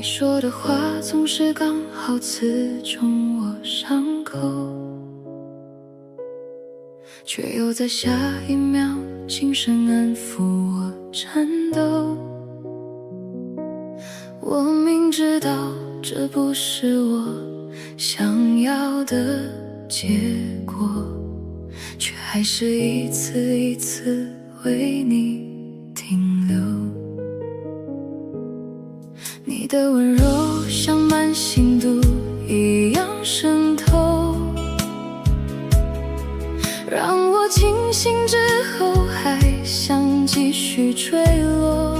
说的话总是刚好刺中我伤口，却又在下一秒轻声安抚我颤抖。我明知道这不是我想要的结果，却还是一次一次为你停留。你的温柔像慢性毒一样渗透，让我清醒之后还想继续坠落。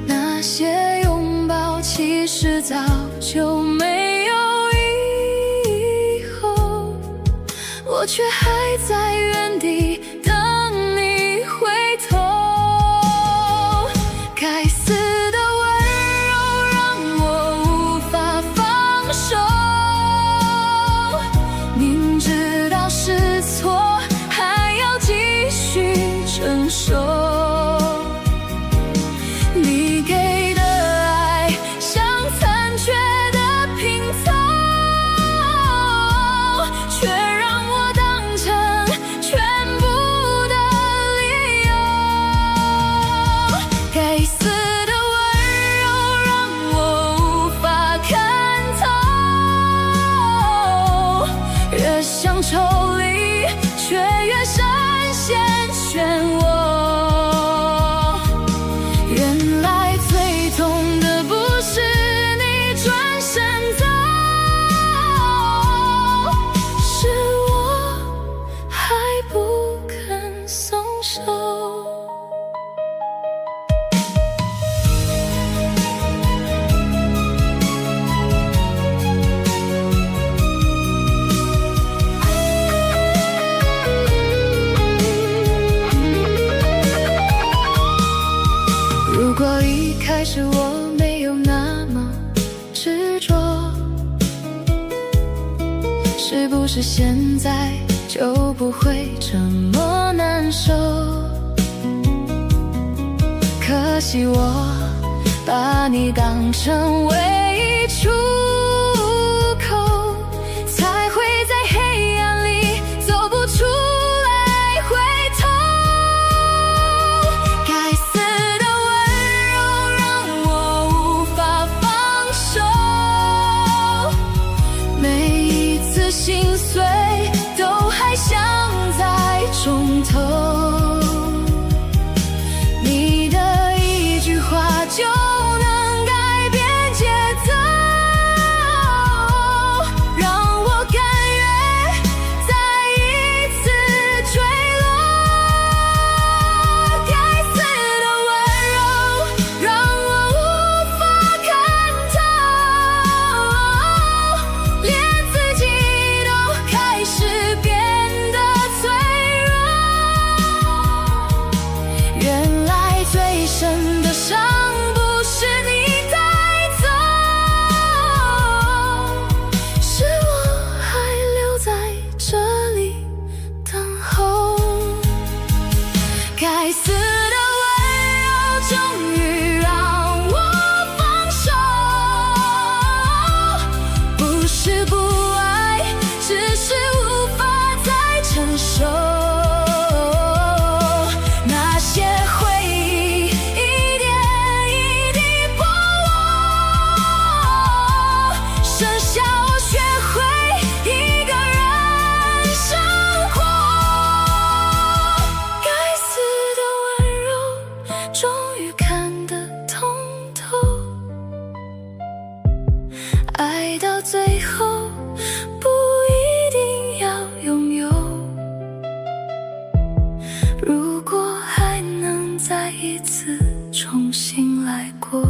那些拥抱其实早就没有以后，我却还在原地等你回头。该死的温柔让我无法放手，明知道是错还要继续承受。你给的爱像残缺的拼凑，却让我当成全部的理由。该死的温柔让我无法看透，越想抽离却越深陷漩涡。原来最痛的不是你转身走，是我还不肯松手。如果一开始我没有那么执着，是不是现在就不会这么难受？可惜我把你当成唯一出口，才会在黑暗里走不出来回头。该死的温柔让我无法放手，每一次心碎都还想再重头。你的一句话就能改变节奏，让我甘愿再一次坠落。该死的温柔让我无法看透，连自己都开始变得脆弱。原来最深的伤不是你带走，是我还留在这里等候。该死的温柔终于让我放手，不是不爱，只是无法再承受。那些回忆一点一滴破落，剩下我学会一个人生活。该死的温柔终于看得通透，爱到最后不一定要拥有。如果还能再一次重新来过。